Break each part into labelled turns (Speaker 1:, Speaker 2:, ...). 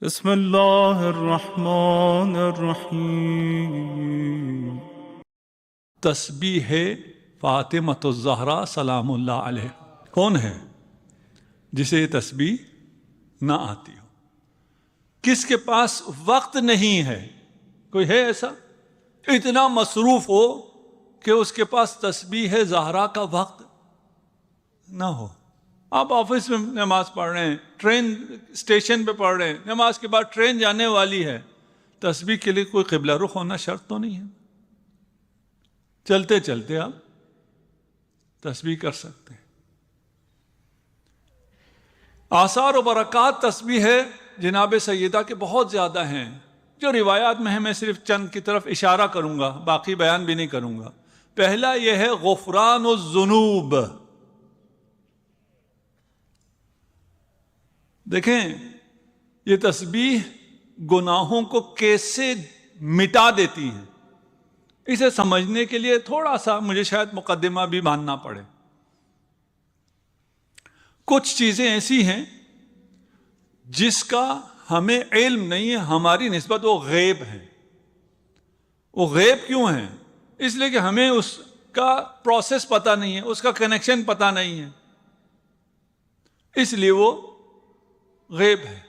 Speaker 1: بسم اللہ الرحمن الرحیم۔
Speaker 2: تسبیح فاطمۃ الزہرا سلام اللہ علیہ۔ کون ہے جسے یہ تسبیح نہ آتی ہو؟ کس کے پاس وقت نہیں ہے؟ کوئی ہے ایسا اتنا مصروف ہو کہ اس کے پاس تسبیح زہرا کا وقت نہ ہو؟ آپ آفس میں نماز پڑھ رہے ہیں، ٹرین اسٹیشن پہ پڑھ رہے ہیں، نماز کے بعد ٹرین جانے والی ہے، تسبیح کے لیے کوئی قبلہ رخ ہونا شرط تو نہیں ہے؟ چلتے چلتے آپ تسبیح کر سکتے ہیں۔ آثار و برکات تسبیح ہے جناب سیدہ کے بہت زیادہ ہیں، جو روایات میں ہیں میں صرف چند کی طرف اشارہ کروں گا، باقی بیان بھی نہیں کروں گا۔ پہلا یہ ہے غفران الذنوب۔ دیکھیں یہ تسبیح گناہوں کو کیسے مٹا دیتی ہے، اسے سمجھنے کے لیے تھوڑا سا مجھے شاید مقدمہ بھی ماننا پڑے۔ کچھ چیزیں ایسی ہیں جس کا ہمیں علم نہیں ہے، ہماری نسبت وہ غیب ہے۔ وہ غیب کیوں ہیں؟ اس لیے کہ ہمیں اس کا پروسیس پتہ نہیں ہے، اس کا کنیکشن پتہ نہیں ہے، اس لیے وہ غیب ہے۔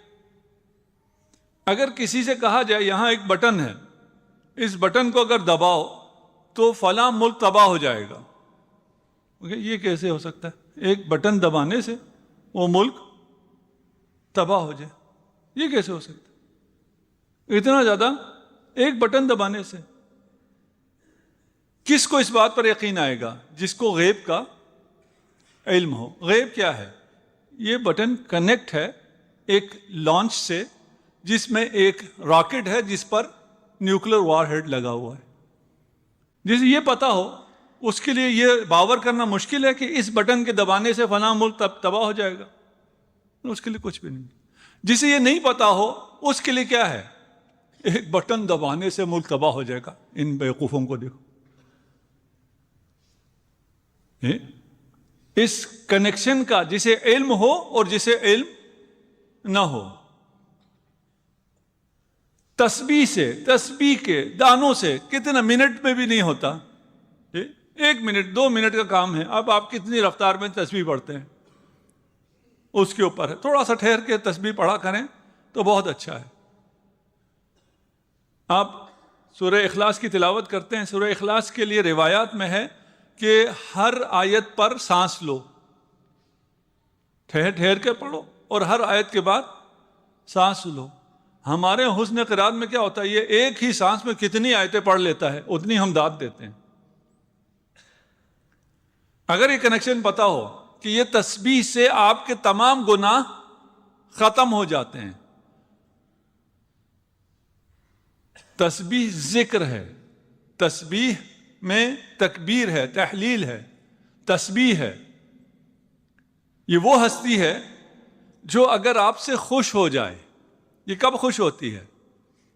Speaker 2: اگر کسی سے کہا جائے یہاں ایک بٹن ہے، اس بٹن کو اگر دباؤ تو فلاں ملک تباہ ہو جائے گا، یہ کیسے ہو سکتا ہے؟ ایک بٹن دبانے سے وہ ملک تباہ ہو جائے، یہ کیسے ہو سکتا ہے؟ اتنا زیادہ ایک بٹن دبانے سے؟ کس کو اس بات پر یقین آئے گا؟ جس کو غیب کا علم ہو۔ غیب کیا ہے؟ یہ بٹن کنیکٹ ہے ایک لانچ سے، جس میں ایک راکٹ ہے جس پر نیوکلیر وار ہیڈ لگا ہوا ہے۔ جسے یہ پتا ہو اس کے لیے یہ باور کرنا مشکل ہے کہ اس بٹن کے دبانے سے فلاں ملک تباہ ہو جائے گا، اس کے لیے کچھ بھی نہیں۔ جسے یہ نہیں پتا ہو اس کے لیے کیا ہے؟ ایک بٹن دبانے سے ملک تباہ ہو جائے گا۔ ان بیوقوفوں کو دیکھو، اس کنیکشن کا جسے علم ہو اور جسے علم نہ ہو۔ تسبیح سے، تسبیح کے دانوں سے کتنا منٹ میں بھی نہیں ہوتا، 1 منٹ 2 منٹ کا کام ہے۔ اب آپ کتنی رفتار میں تسبیح پڑھتے ہیں اس کے اوپر ہے، تھوڑا سا ٹھہر کے تسبیح پڑھا کریں تو بہت اچھا ہے۔ آپ سورہ اخلاص کی تلاوت کرتے ہیں، سورہ اخلاص کے لیے روایات میں ہے کہ ہر آیت پر سانس لو، ٹھہر کے پڑھو، اور ہر آیت کے بعد سانس لو۔ ہمارے حسن قرات میں کیا ہوتا ہے؟ یہ ایک ہی سانس میں کتنی آیتیں پڑھ لیتا ہے، اتنی ہم داد دیتے ہیں۔ اگر یہ کنیکشن پتا ہو کہ یہ تسبیح سے آپ کے تمام گناہ ختم ہو جاتے ہیں۔ تسبیح ذکر ہے، تسبیح میں تکبیر ہے، تحلیل ہے، تسبیح ہے۔ یہ وہ ہستی ہے جو اگر آپ سے خوش ہو جائے، یہ کب خوش ہوتی ہے؟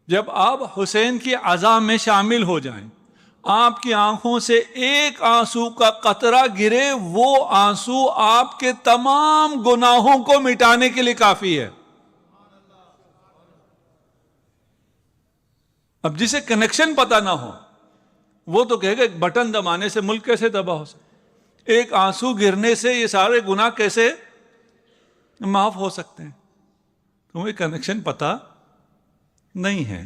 Speaker 2: جب آپ حسین کی عزا میں شامل ہو جائیں، آپ کی آنکھوں سے ایک آنسو کا قطرہ گرے، وہ آنسو آپ کے تمام گناہوں کو مٹانے کے لیے کافی ہے۔ اب جسے کنیکشن پتا نہ ہو وہ تو کہے گا ایک بٹن دبانے سے ملک کیسے تباہ ہو سکتا، ایک آنسو گرنے سے یہ سارے گناہ کیسے معاف ہو سکتے ہیں؟ تمہیں کنیکشن پتا نہیں ہے۔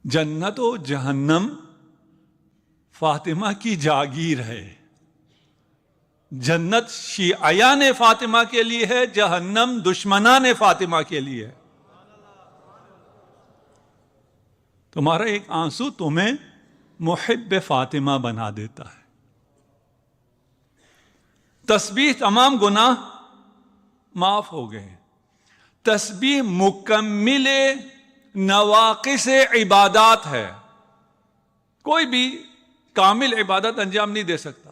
Speaker 2: جنت و جہنم فاطمہ کی جاگیر ہے۔ جنت شیعیان فاطمہ کے لیے ہے، جہنم دشمنان فاطمہ کے لیے ہے۔ تمہارا ایک آنسو تمہیں محب فاطمہ بنا دیتا ہے۔ تسبیح تمام گناہ معاف ہو گئے۔ تسبیح مکمل نواقص عبادات ہے۔ کوئی بھی کامل عبادت انجام نہیں دے سکتا۔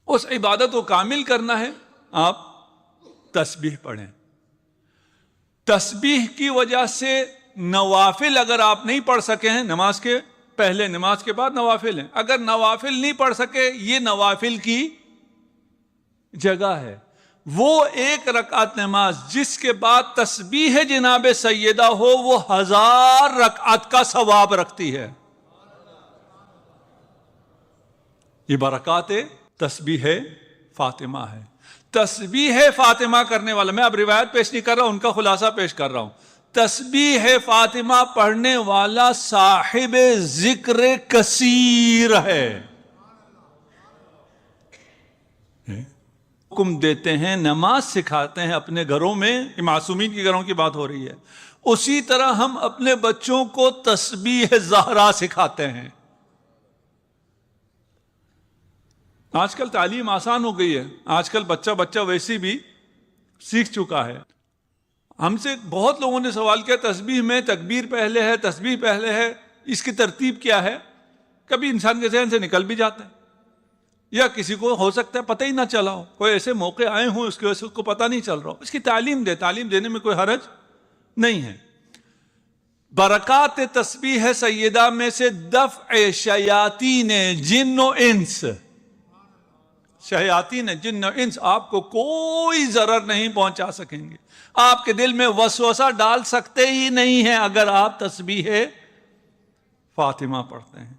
Speaker 2: اس عبادت کو کامل کرنا ہے، آپ تسبیح پڑھیں۔ تسبیح کی وجہ سے نوافل اگر آپ نہیں پڑھ سکے ہیں، نماز کے پہلے، نماز کے بعد نوافل ہیں، اگر نوافل نہیں پڑھ سکے، یہ نوافل کی جگہ ہے۔ وہ ایک رکعت نماز جس کے بعد تسبیح جناب سیدہ ہو وہ 1000 رکعت کا ثواب رکھتی ہے. یہ برکات تسبیح فاطمہ ہے. تسبیح فاطمہ کرنے والا، میں اب روایت پیش نہیں کر رہا ہوں، ان کا خلاصہ پیش کر رہا ہوں. تسبیح فاطمہ پڑھنے والا صاحب ذکر کثیر ہے. حکم دیتے ہیں، نماز سکھاتے ہیں اپنے گھروں میں، معصومین کے گھروں کی بات ہو رہی ہے، اسی طرح ہم اپنے بچوں کو تسبیح زہرا سکھاتے ہیں. آج کل تعلیم آسان ہو گئی ہے، آج کل بچہ ویسی بھی سیکھ چکا ہے. ہم سے بہت لوگوں نے سوال کیا تسبیح میں تکبیر پہلے ہے، تسبیح پہلے ہے، اس کی ترتیب کیا ہے؟ کبھی انسان کے ذہن سے نکل بھی جاتا ہے، یا کسی کو ہو سکتا ہے پتہ ہی نہ چلا ہو، کوئی ایسے موقع آئے ہوں اس کی وجہ سے اس کو پتہ نہیں چل رہا ہو. اس کی تعلیم دینے میں کوئی حرج نہیں ہے. برکات تسبیح سیدہ میں سے دفع شیاطین جن و انس. شیاطین جن و انس آپ کو کوئی ضرر نہیں پہنچا سکیں گے، آپ کے دل میں وسوسہ ڈال سکتے ہی نہیں ہیں اگر آپ تسبیح فاطمہ پڑھتے ہیں.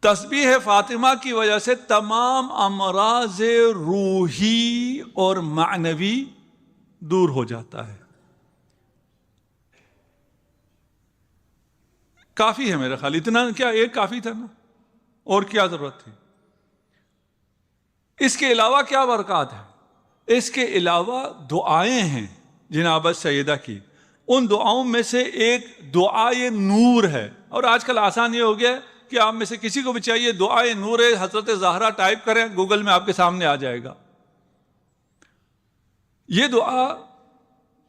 Speaker 2: تسبیح فاطمہ کی وجہ سے تمام امراض روحی اور معنوی دور ہو جاتا ہے. کافی ہے میرا خیال، اتنا کیا ایک کافی تھا نا، اور کیا ضرورت تھی؟ اس کے علاوہ کیا برکات ہے؟ اس کے علاوہ دعائیں ہیں جناب سیدہ کی. ان دعاؤں میں سے ایک دعائے نور ہے، اور آج کل آسان یہ ہو گیا کہ آپ میں سے کسی کو بھی چاہیے دعائے نور حضرت زہرا ٹائپ کریں، گوگل میں آپ کے سامنے آ جائے گا. یہ دعا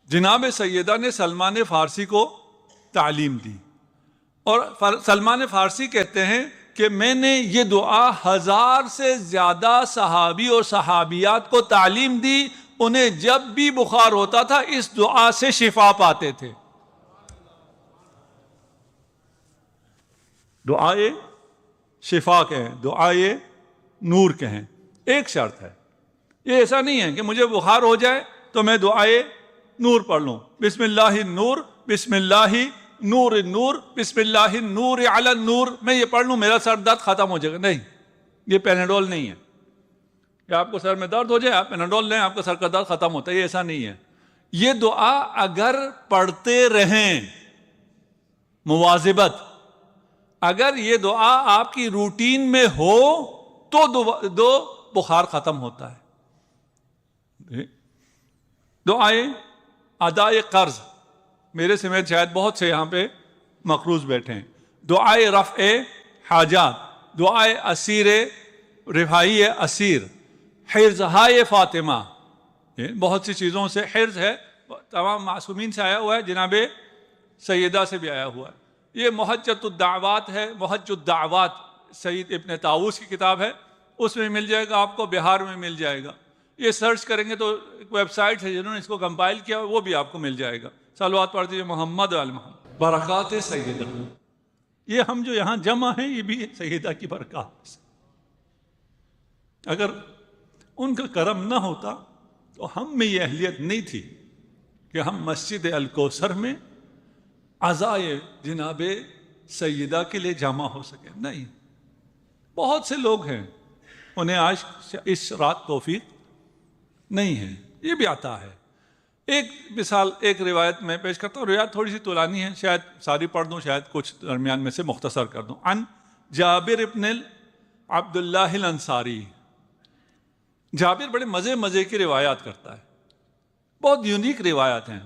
Speaker 2: جناب سیدہ نے سلمان فارسی کو تعلیم دی، اور سلمان فارسی کہتے ہیں کہ میں نے یہ دعا 1000 سے زیادہ صحابی اور صحابیات کو تعلیم دی، انہیں جب بھی بخار ہوتا تھا اس دعا سے شفا پاتے تھے. دعائے شفا کہیں، دعائے نور کہیں. ایک شرط ہے، یہ ایسا نہیں ہے کہ مجھے بخار ہو جائے تو میں دعائے نور پڑھ لوں، بسم اللہ نور، بسم اللہ نور نور، بسم اللہ نور علی النور، میں یہ پڑھ لوں میرا سر درد ختم ہو جائے گا. نہیں، یہ پیناڈول نہیں ہے کہ آپ کو سر میں درد ہو جائے آپ پیناڈول لیں آپ کا سر کا درد ختم ہوتا ہے، یہ ایسا نہیں ہے. یہ دعا اگر پڑھتے رہیں مواظبت، اگر یہ دعا آپ کی روٹین میں ہو تو بخار ختم ہوتا ہے. دعائے ادائے قرض، میرے سمیت شاید بہت سے یہاں پہ مقروض بیٹھے ہیں. دعائے رفع حاجات، دعائے اسیر رفائی اسیر، حرزہائے فاطمہ، بہت سی چیزوں سے حرز ہے، تمام معصومین سے آیا ہوا ہے، جناب سیدہ سے بھی آیا ہوا ہے. یہ محجت الدعوات ہے، محج الدعوات سید ابن طاووس کی کتاب ہے، اس میں مل جائے گا آپ کو، بہار میں مل جائے گا. یہ سرچ کریں گے تو ایک ویب سائٹ ہے جنہوں نے اس کو کمپائل کیا، وہ بھی آپ کو مل جائے گا. صلوات پڑھ دیجیے محمد وعلی محمد. برکات سیدہ، یہ ہم جو یہاں جمع ہیں یہ بھی سیدہ کی برکات. اگر ان کا کرم نہ ہوتا تو ہم میں یہ اہلیت نہیں تھی کہ ہم مسجد الکوثر میں عزائے جناب سیدہ کے لیے جمع ہو سکے. نہیں، بہت سے لوگ ہیں انہیں آج اس رات توفیق نہیں ہے. یہ بھی آتا ہے. ایک مثال، ایک روایت میں پیش کرتا ہوں، روایت تھوڑی سی طولانی ہے، شاید ساری پڑھ دوں، شاید کچھ درمیان میں سے مختصر کر دوں. عن جابر ابن عبداللہ الانصاری. جابر بڑے مزے کی روایات کرتا ہے، بہت یونیک روایات ہیں.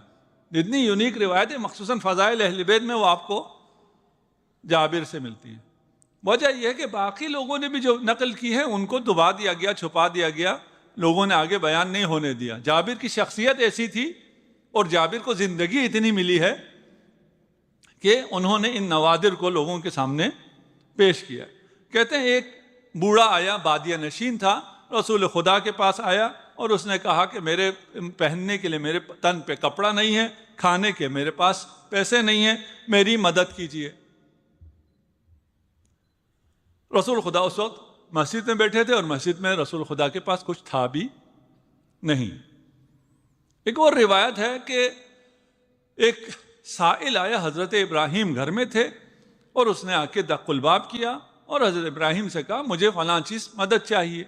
Speaker 2: جتنی یونیک روایتیں مخصوصاً فضائل اہل بیت میں وہ آپ کو جابر سے ملتی ہیں. وجہ یہ ہے کہ باقی لوگوں نے بھی جو نقل کی ہے ان کو دبا دیا گیا، چھپا دیا گیا، لوگوں نے آگے بیان نہیں ہونے دیا. جابر کی شخصیت ایسی تھی اور جابر کو زندگی اتنی ملی ہے کہ انہوں نے ان نوادر کو لوگوں کے سامنے پیش کیا. کہتے ہیں ایک بوڑھا آیا، بادیہ نشین تھا، رسول خدا کے پاس آیا اور اس نے کہا کہ میرے پہننے کے لیے میرے تن پہ کپڑا نہیں ہے، کھانے کے میرے پاس پیسے نہیں ہیں، میری مدد کیجیے. رسول خدا اس وقت مسجد میں بیٹھے تھے اور مسجد میں رسول خدا کے پاس کچھ تھا بھی نہیں۔ ایک اور روایت ہے کہ ایک سائل آیا، حضرت ابراہیم گھر میں تھے اور اس نے آ کے دق الباب کیا اور حضرت ابراہیم سے کہا مجھے فلاں چیز مدد چاہیے۔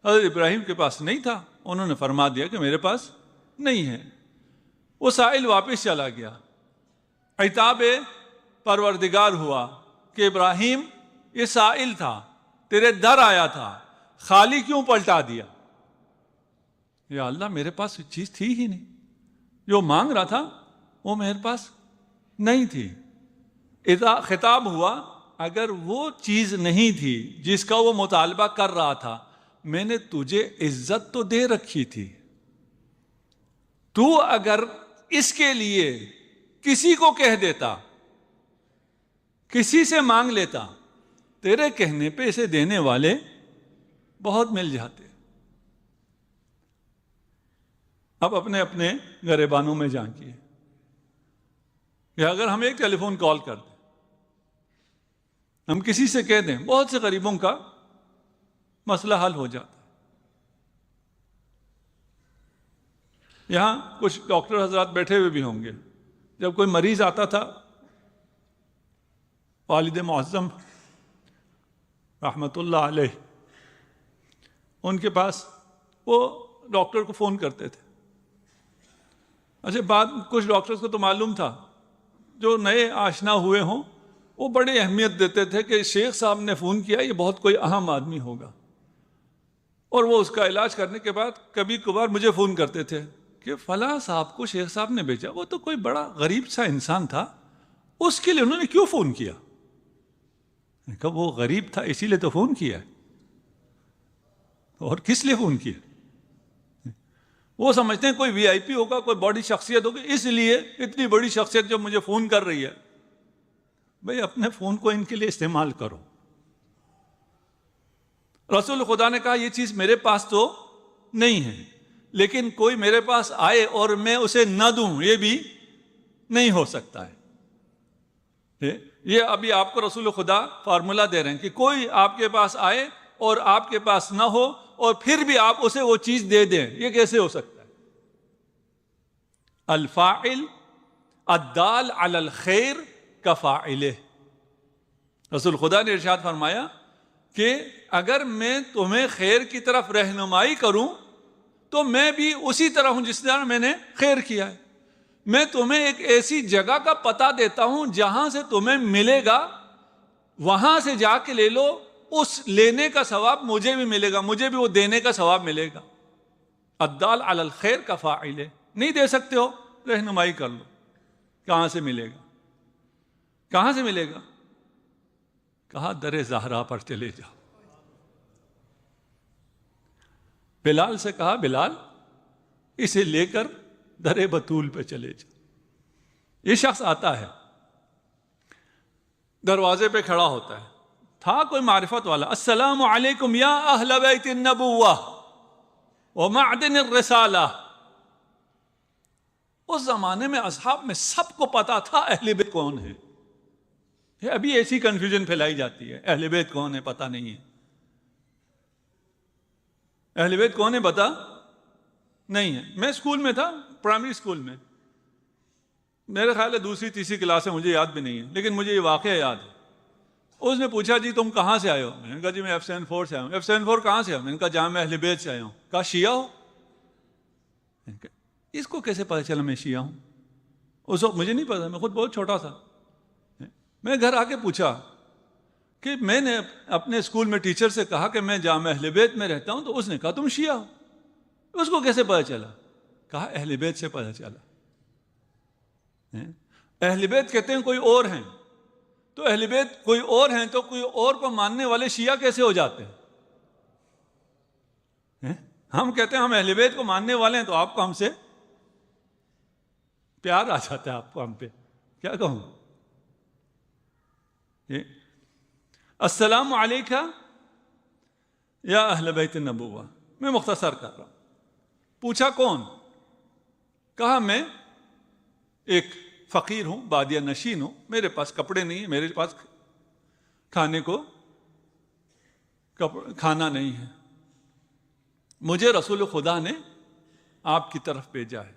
Speaker 2: حضرت ابراہیم کے پاس نہیں تھا، انہوں نے فرما دیا کہ میرے پاس نہیں ہے۔ وہ سائل واپس چلا گیا۔ عتاب پروردگار ہوا کہ ابراہیم یہ سائل تھا، تیرے در آیا تھا، خالی کیوں پلٹا دیا؟ یا اللہ میرے پاس چیز تھی ہی نہیں، جو مانگ رہا تھا وہ میرے پاس نہیں تھی۔ اذا خطاب ہوا اگر وہ چیز نہیں تھی جس کا وہ مطالبہ کر رہا تھا، میں نے تجھے عزت تو دے رکھی تھی، تو اگر اس کے لیے کسی کو کہہ دیتا، کسی سے مانگ لیتا، تیرے کہنے پہ اسے دینے والے بہت مل جاتے۔ اب اپنے اپنے گریبانوں میں جھانکیے کہ اگر ہم ایک ٹیلی فون کال کر دیں، ہم کسی سے کہہ دیں، بہت سے غریبوں کا مسئلہ حل ہو جاتا ہے۔ یہاں کچھ ڈاکٹر حضرات بیٹھے ہوئے بھی ہوں گے، جب کوئی مریض آتا تھا، والد معظم رحمت اللہ علیہ ان کے پاس، وہ ڈاکٹر کو فون کرتے تھے۔ اچھا بعد کچھ ڈاکٹرز کو تو معلوم تھا، جو نئے آشنا ہوئے ہوں وہ بڑی اہمیت دیتے تھے کہ شیخ صاحب نے فون کیا، یہ بہت کوئی اہم آدمی ہوگا، اور وہ اس کا علاج کرنے کے بعد کبھی کبھار مجھے فون کرتے تھے کہ فلاں صاحب کو شیخ صاحب نے بھیجا، وہ تو کوئی بڑا غریب سا انسان تھا، اس کے لیے انہوں نے کیوں فون کیا؟ میں کہا وہ غریب تھا اسی لیے تو فون کیا، اور کس لیے فون کیا؟ وہ سمجھتے ہیں کوئی وی آئی پی ہوگا، کوئی بڑی شخصیت ہوگی، اس لیے اتنی بڑی شخصیت جو مجھے فون کر رہی ہے۔ بھئی اپنے فون کو ان کے لیے استعمال کرو۔ رسول خدا نے کہا یہ چیز میرے پاس تو نہیں ہے، لیکن کوئی میرے پاس آئے اور میں اسے نہ دوں، یہ بھی نہیں ہو سکتا ہے۔ یہ ابھی آپ کو رسول خدا فارمولا دے رہے ہیں کہ کوئی آپ کے پاس آئے اور آپ کے پاس نہ ہو اور پھر بھی آپ اسے وہ چیز دے دیں، یہ کیسے ہو سکتا ہے؟ الفاعل الدال علی الخیر کفاعلہ۔ رسول خدا نے ارشاد فرمایا کہ اگر میں تمہیں خیر کی طرف رہنمائی کروں تو میں بھی اسی طرح ہوں جس طرح میں نے خیر کیا ہے۔ میں تمہیں ایک ایسی جگہ کا پتہ دیتا ہوں جہاں سے تمہیں ملے گا، وہاں سے جا کے لے لو، اس لینے کا ثواب مجھے بھی ملے گا، مجھے بھی وہ دینے کا ثواب ملے گا۔ الدال علی الخیر کفاعلہ۔ نہیں دے سکتے ہو، رہنمائی کر لو، کہاں سے ملے گا؟ کہاں سے ملے گا؟ کہا در زہرا پر چلے جاؤ۔ بلال سے کہا بلال اسے لے کر در بطول پہ چلے جاؤ۔ یہ شخص آتا ہے، دروازے پہ کھڑا ہوتا ہے، تھا کوئی معرفت والا، السلام علیکم یا اہل بیت النبوہ ومعدن الرسالہ۔ اس زمانے میں اصحاب میں سب کو پتا تھا اہل بیت کون ہے۔ ابھی ایسی کنفیوژن پھیلائی جاتی ہے، اہل بیت کون ہے پتہ نہیں ہے، اہل بیت کون ہے پتہ نہیں ہے۔ میں اسکول میں تھا، پرائمری اسکول میں، میرے خیال ہے دوسری تیسری کلاس ہے، مجھے یاد بھی نہیں ہے، لیکن مجھے یہ واقعہ یاد ہے۔ اس نے پوچھا جی تم کہاں سے آئے ہو؟ میں نے کہا جی میں F74 سے آیا ہوں۔ F74 کہاں سے آیا؟ میں نے کہا جامع اہل بیت سے آیا ہوں۔ کہا شیعہ ہو؟ میں نے کہا اس کو کیسے پتہ چلا میں شیعہ ہوں؟ اس وقت مجھے نہیں پتا، میں خود بہت چھوٹا تھا۔ میں گھر آ کے پوچھا کہ میں نے اپنے اسکول میں ٹیچر سے کہا کہ میں جامع اہل بیت میں رہتا ہوں، تو اس نے کہا تم شیعہ ہو۔ اس کو کیسے پتہ چلا؟ کہا اہل بیت سے پتہ چلا۔ اہل بیت کہتے ہیں کوئی اور ہیں، تو اہل بیت کوئی اور ہیں تو کوئی اور کو ماننے والے شیعہ کیسے ہو جاتے ہیں؟ ہم کہتے ہیں ہم اہل بیت کو ماننے والے ہیں تو آپ کو ہم سے پیار آ جاتا ہے، آپ کو ہم پہ کیا کہوں؟ السلام علیکہ یا اہل بیت النبوہ۔ میں مختصر کر رہا ہوں۔ پوچھا کون؟ کہا میں ایک فقیر ہوں، بادیہ نشین ہوں، میرے پاس کپڑے نہیں ہیں، میرے پاس کھانے کو کھانا نہیں ہے، مجھے رسول خدا نے آپ کی طرف بھیجا ہے.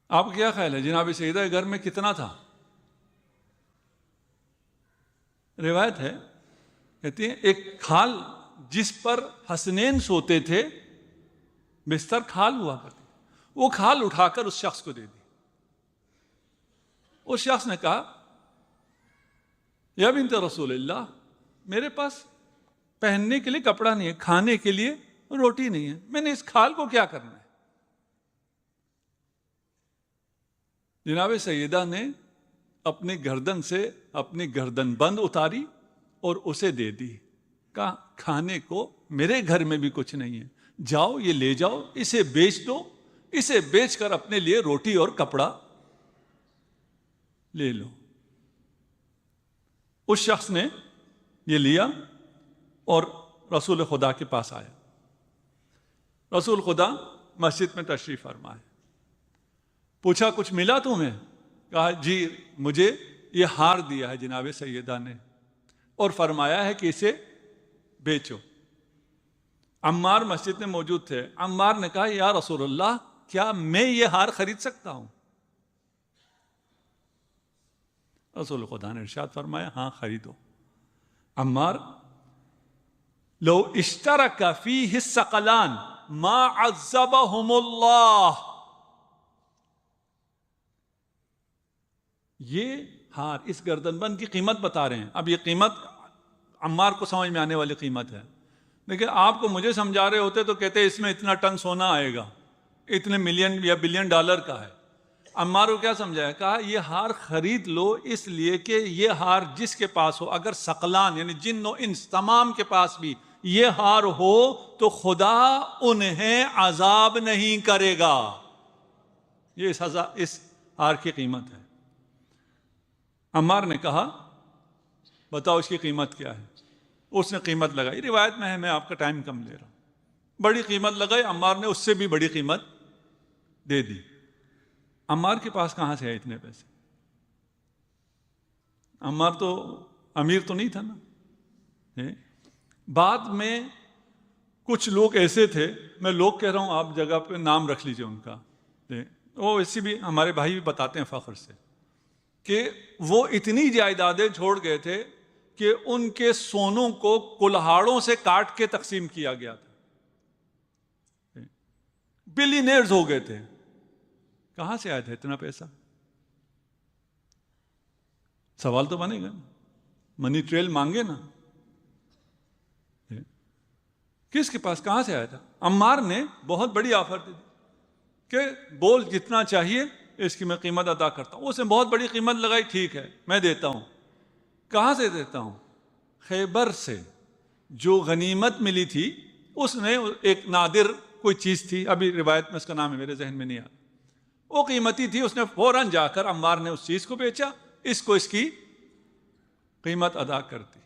Speaker 2: آپ کا کیا خیال ہے جناب سیدہ کے گھر میں کتنا تھا؟ روایت ہے کہتی ہیں ایک کھال جس پر حسنین سوتے تھے، بستر کھال ہوا کرتی، وہ کھال اٹھا کر اس شخص کو دے دی. اس شخص نے کہا یا بنت رسول اللہ، میرے پاس پہننے کے لیے کپڑا نہیں ہے، کھانے کے لیے روٹی نہیں ہے، میں نے اس کھال کو کیا کرنا ہے؟ جناب سیدہ نے اپنی گردن سے اپنی گردن بند اتاری اور اسے دے دی. کہا کھانے کو میرے گھر میں بھی کچھ نہیں ہے، جاؤ یہ لے جاؤ، اسے بیچ دو، اسے بیچ کر اپنے لیے روٹی اور کپڑا لے لو. اس شخص نے یہ لیا اور رسول خدا کے پاس آیا. رسول خدا مسجد میں تشریف فرمائے. پوچھا کچھ ملا تمہیں؟ کہا جی مجھے یہ ہار دیا ہے جناب سیدہ نے اور فرمایا ہے کہ اسے بیچو. عمار مسجد میں موجود تھے. عمار نے کہا یا رسول اللہ، کیا میں یہ ہار خرید سکتا ہوں؟ رسول خدا نے ارشاد فرمایا ہاں خریدو. عمار لو اشترک فیہ الثقلان ما عذبہم اللہ. یہ ہار، اس گردن بند کی قیمت بتا رہے ہیں. اب یہ قیمت عمار کو سمجھ میں آنے والی قیمت ہے، لیکن آپ کو مجھے سمجھا رہے ہوتے تو کہتے اس میں اتنا ٹن سونا آئے گا، اتنے ملین یا بلین ڈالر کا ہے. عمار کو کیا سمجھایا؟ کہا یہ ہار خرید لو اس لیے کہ یہ ہار جس کے پاس ہو، اگر ثقلان یعنی جن و انس تمام کے پاس بھی یہ ہار ہو تو خدا انہیں عذاب نہیں کرے گا. یہ اس ہار کی قیمت ہے. عمار نے کہا بتاؤ اس کی قیمت کیا ہے؟ اس نے قیمت لگائی. روایت میں ہے، میں آپ کا ٹائم کم لے رہا ہوں. بڑی قیمت لگائی. عمار نے اس سے بھی بڑی قیمت دے دی. عمار کے پاس کہاں سے ہے اتنے پیسے؟ عمار تو امیر تو نہیں تھا نا. بعد میں کچھ لوگ ایسے تھے، میں لوگ کہہ رہا ہوں، آپ جگہ پہ نام رکھ لیجئے ان کا، وہ ایسی بھی ہمارے بھائی بھی بتاتے ہیں فخر سے کہ وہ اتنی جائیدادیں چھوڑ گئے تھے کہ ان کے سونوں کو کلہاڑوں سے کاٹ کے تقسیم کیا گیا تھا. بلینئرز ہو گئے تھے. کہاں سے آیا تھا اتنا پیسہ؟ سوال تو بنے گا، منی ٹریل مانگے نا. کس کے پاس کہاں سے آیا تھا؟ عمار نے بہت بڑی آفر دی کہ بول جتنا چاہیے اس کی میں قیمت ادا کرتا ہوں. اس نے بہت بڑی قیمت لگائی. ٹھیک ہے میں دیتا ہوں. کہاں سے دیتا ہوں؟ خیبر سے جو غنیمت ملی تھی، اس نے ایک نادر کوئی چیز تھی، ابھی روایت میں اس کا نام ہے میرے ذہن میں نہیں آتا، وہ قیمتی تھی. اس نے فوراً جا کر عمار نے اس چیز کو بیچا، اس کو اس کی قیمت ادا کر دی.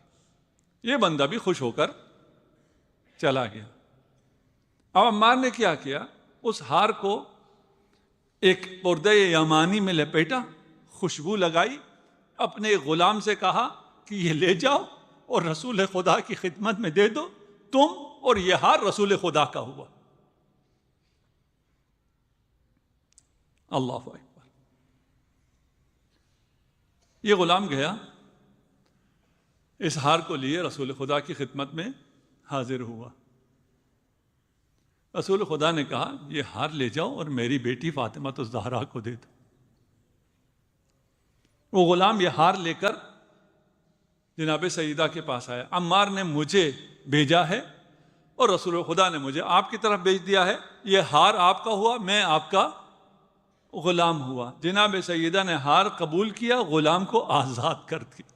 Speaker 2: یہ بندہ بھی خوش ہو کر چلا گیا. اب عمار نے کیا کیا؟ اس ہار کو ایک پردہ یمانی میں لپیٹا، خوشبو لگائی، اپنے غلام سے کہا کہ یہ لے جاؤ اور رسول خدا کی خدمت میں دے دو، تم اور یہ ہار رسول خدا کا ہوا. اللہ اکبر. یہ غلام گیا، اس ہار کو لیے رسول خدا کی خدمت میں حاضر ہوا. رسول خدا نے کہا یہ ہار لے جاؤ اور میری بیٹی فاطمہ الزہرا کو دے دو. وہ غلام یہ ہار لے کر جناب سیدہ کے پاس آیا. عمار نے مجھے بھیجا ہے اور رسول خدا نے مجھے آپ کی طرف بھیج دیا ہے. یہ ہار آپ کا ہوا، میں آپ کا غلام ہوا. جناب سیدہ نے ہار قبول کیا، غلام کو آزاد کر دیا.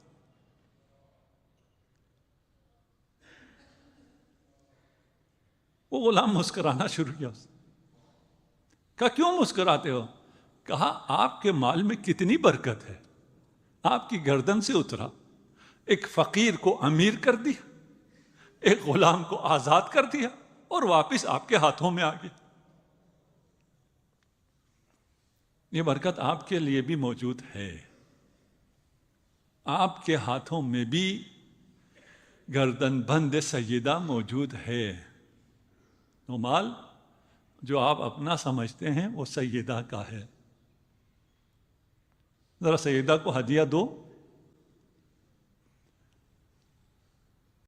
Speaker 2: وہ غلام مسکرانا شروع کیا. کہا کیوں مسکراتے ہو؟ کہا آپ کے مال میں کتنی برکت ہے، آپ کی گردن سے اترا، ایک فقیر کو امیر کر دیا، ایک غلام کو آزاد کر دیا اور واپس آپ کے ہاتھوں میں آ گیا. یہ برکت آپ کے لیے بھی موجود ہے. آپ کے ہاتھوں میں بھی گردن بند سیدہ موجود ہے. وہ مال جو آپ اپنا سمجھتے ہیں وہ سیدہ کا ہے، ذرا سیدہ کو ہدیہ دو